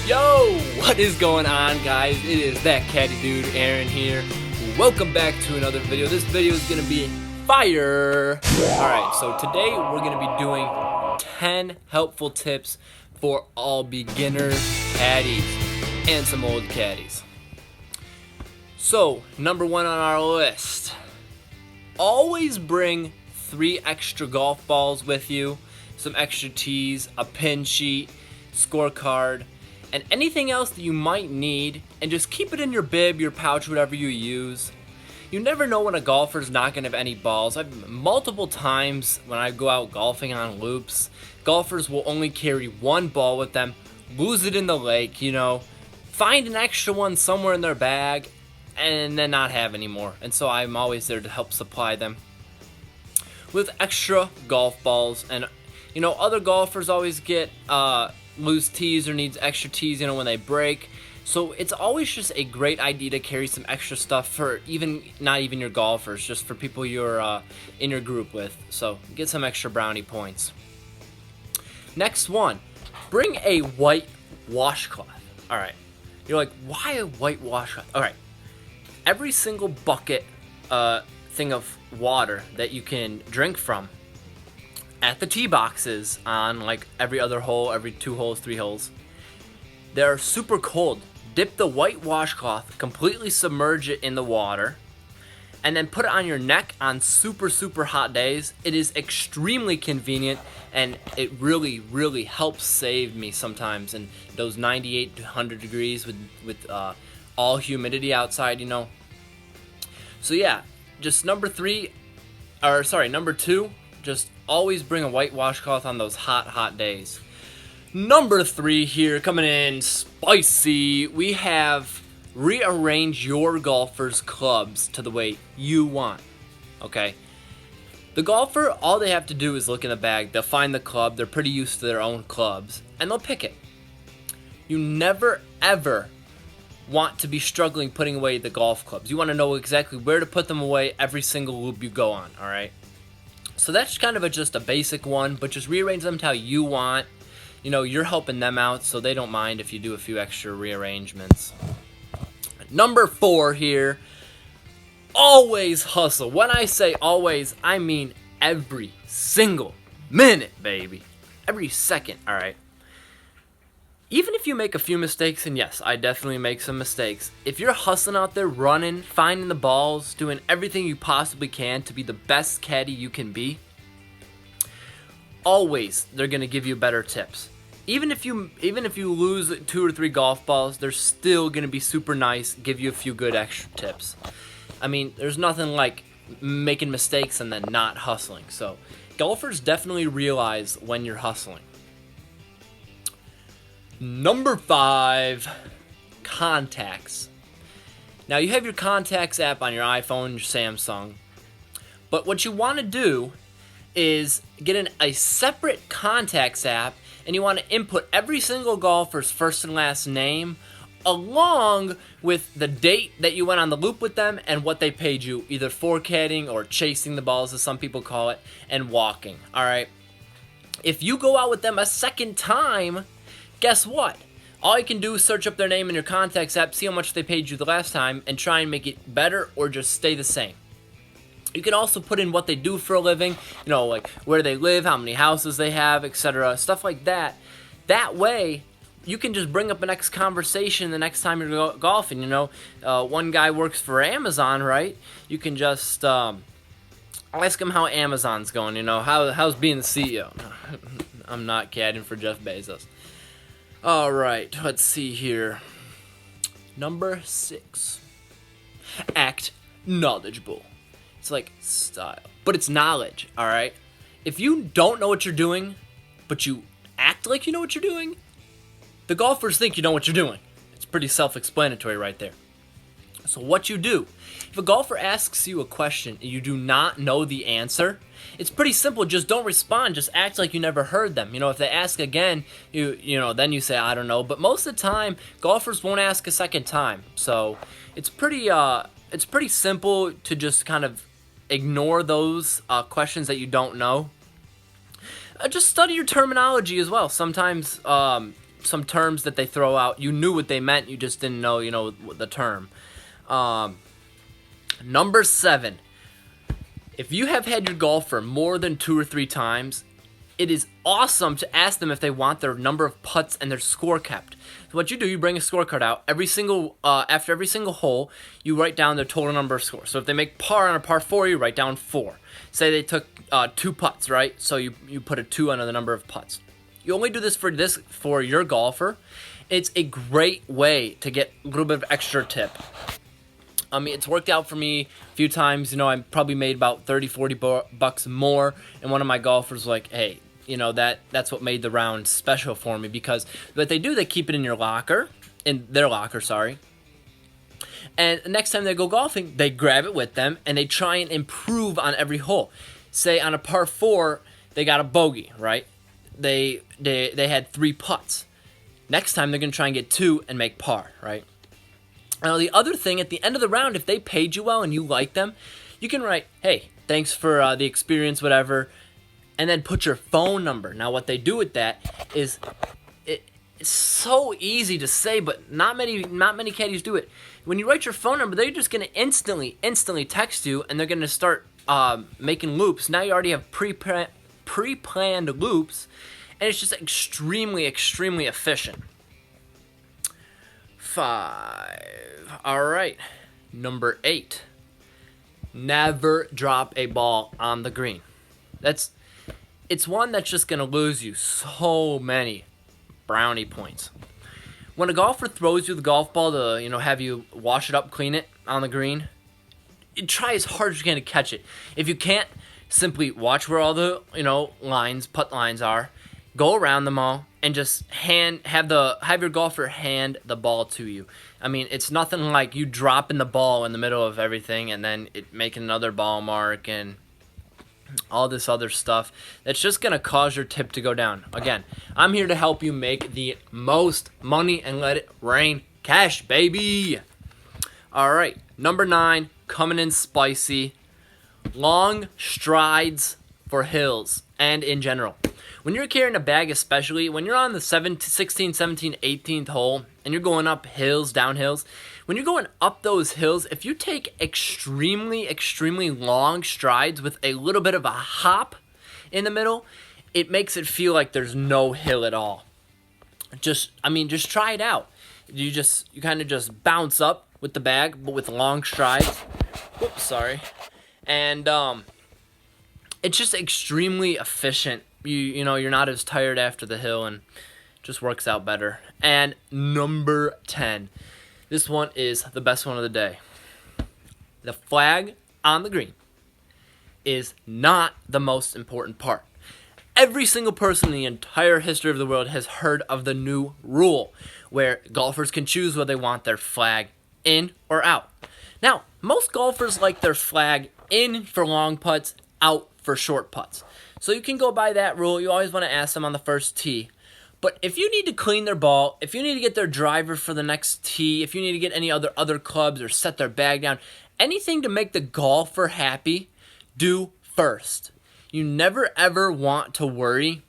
Yo, what is going on, guys? It is that Caddy dude, Aaron here. Welcome back to another video. This video is gonna be fire. Alright, so today we're gonna be doing 10 helpful tips for all beginner caddies and some old caddies. So, number one on our list, always bring 3 extra golf balls with you, some extra tees, a pin sheet, scorecard, and anything else that you might need, and just keep it in your bib, your pouch, whatever you use. You never know when a golfer's not gonna have any balls. Multiple times when I go out golfing on loops, golfers will only carry 1 ball with them, lose it in the lake, find an extra one somewhere in their bag, and then not have any more. And so I'm always there to help supply them with extra golf balls. And other golfers always get loose tees or needs extra tees when they break. So it's always just a great idea to carry some extra stuff for not even your golfers, just for people you're in your group with. So get some extra brownie points. Next one, bring a white washcloth. All right, you're like, why a white washcloth? All right, every single bucket thing of water that you can drink from at the tee boxes on like every other hole, every 2 holes, 3 holes, they're super cold. Dip the white washcloth, completely submerge it in the water, and then put it on your neck on super, super hot days. It is extremely convenient, and it really, really helps save me sometimes in those 98 to 100 degrees with all humidity outside, So yeah, just number 2, just always bring a white washcloth on those hot, hot days. Number 3 here, coming in spicy, we have rearrange your golfer's clubs to the way you want, okay? The golfer, all they have to do is look in the bag. They'll find the club. They're pretty used to their own clubs, and they'll pick it. You never, ever want to be struggling putting away the golf clubs. You want to know exactly where to put them away every single loop you go on, all right? So that's kind of just a basic one, but just rearrange them to how you want. You're helping them out, so they don't mind if you do a few extra rearrangements. Number 4 here, always hustle. When I say always, I mean every single minute, baby. Every second, all right? Even if you make a few mistakes, and yes, I definitely make some mistakes, if you're hustling out there, running, finding the balls, doing everything you possibly can to be the best caddy you can be, always they're going to give you better tips. Even if you lose 2 or 3 golf balls, they're still going to be super nice, give you a few good extra tips. I mean, there's nothing like making mistakes and then not hustling. So golfers definitely realize when you're hustling. Number 5, contacts. Now you have your contacts app on your iPhone, your Samsung, but what you want to do is get a separate contacts app, and you want to input every single golfer's first and last name along with the date that you went on the loop with them and what they paid you, either for caddying or chasing the balls as some people call it, and walking. All right, if you go out with them a second time, guess what? All you can do is search up their name in your contacts app, see how much they paid you the last time, and try and make it better or just stay the same. You can also put in what they do for a living, like where they live, how many houses they have, etc., stuff like that. That way, you can just bring up a next conversation the next time you're golfing. One guy works for Amazon, right? You can just ask him how Amazon's going, how's being the CEO. I'm not caddying for Jeff Bezos. All right, let's see here. Number 6, act knowledgeable. It's like style, but it's knowledge, all right? If you don't know what you're doing, but you act like you know what you're doing, the golfers think you know what you're doing. It's pretty self-explanatory right there. So what you do, if a golfer asks you a question and you do not know the answer, it's pretty simple. Just don't respond. Just act like you never heard them. If they ask again, then you say, I don't know. But most of the time, golfers won't ask a second time. So it's pretty simple to just kind of ignore those questions that you don't know. Just study your terminology as well. Sometimes some terms that they throw out. You knew what they meant, you just didn't know, you know, the term. Number 7. If you have had your golfer more than 2 or 3 times, it is awesome to ask them if they want their number of putts and their score kept. So what you do, you bring a scorecard out. After every single hole, you write down their total number of scores. So if they make par on a par 4, you write down 4. Say they took 2 putts, right? So you put a 2 under the number of putts. You only do this for your golfer. It's a great way to get a little bit of extra tip. I mean, it's worked out for me a few times. You know, I probably made about 30, 40 bucks more. And one of my golfers was like, hey, you know, that's what made the round special for me. Because what they do, they keep it in their locker, sorry. And the next time they go golfing, they grab it with them, and they try and improve on every hole. Say on a par 4, they got a bogey, right? They had 3 putts. Next time, they're going to try and get 2 and make par, right? Now, the other thing, at the end of the round, if they paid you well and you like them, you can write, hey, thanks for the experience, whatever, and then put your phone number. Now, what they do with that is, it's so easy to say, but not many caddies do it. When you write your phone number, they're just going to instantly text you, and they're going to start making loops. Now you already have pre-planned loops, and it's just extremely efficient. 5. All right, number 8. Never drop a ball on the green. It's one that's just gonna lose you so many brownie points. When a golfer throws you the golf ball to, you know, have you wash it up, clean it on the green, you try as hard as you can to catch it. If you can't, simply watch where all the, you know, putt lines are, go around them all, and just have your golfer hand the ball to you. I mean, it's nothing like you dropping the ball in the middle of everything and then it making another ball mark and all this other stuff. That's just gonna cause your tip to go down. Again, I'm here to help you make the most money and let it rain cash, baby. All right, number 9, coming in spicy. Long strides for hills and in general. When you're carrying a bag, especially when you're on the 16, 17, 18th hole and you're going up hills, down hills, when you're going up those hills, if you take extremely long strides with a little bit of a hop in the middle, it makes it feel like there's no hill at all. Just try it out. You kind of just bounce up with the bag, but with long strides. Whoops, sorry. And it's just extremely efficient. You know, you're not as tired after the hill and just works out better. And number 10. This one is the best one of the day. The flag on the green is not the most important part. Every single person in the entire history of the world has heard of the new rule where golfers can choose whether they want their flag in or out. Now, most golfers like their flag in for long putts, out for short putts. So you can go by that rule. You always want to ask them on the first tee. But if you need to clean their ball, if you need to get their driver for the next tee, if you need to get any other clubs or set their bag down, anything to make the golfer happy, do first. You never ever want to worry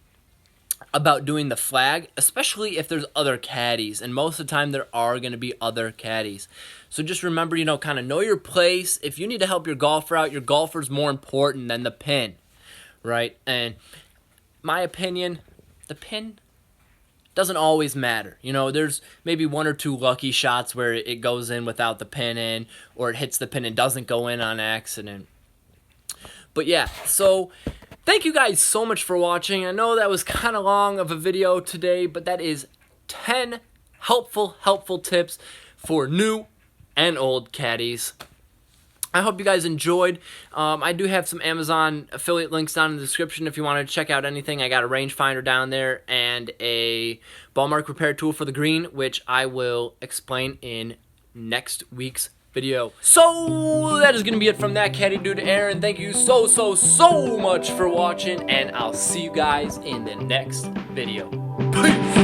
about doing the flag, especially if there's other caddies. And most of the time there are going to be other caddies. So just remember, you know, kind of know your place. If you need to help your golfer out, your golfer's more important than the pin, right? And my opinion, the pin doesn't always matter. You know, there's maybe 1 or 2 lucky shots where it goes in without the pin in, or it hits the pin and doesn't go in on accident. But yeah, so thank you guys so much for watching. I know that was kind of long of a video today, but that is 10 helpful tips for new and old caddies. I hope you guys enjoyed. I do have some Amazon affiliate links down in the description if you want to check out anything. I got a rangefinder down there and a ball mark repair tool for the green, which I will explain in next week's video. So that is going to be it from that Caddy Dude Aaron. Thank you so much for watching, and I'll see you guys in the next video. Peace!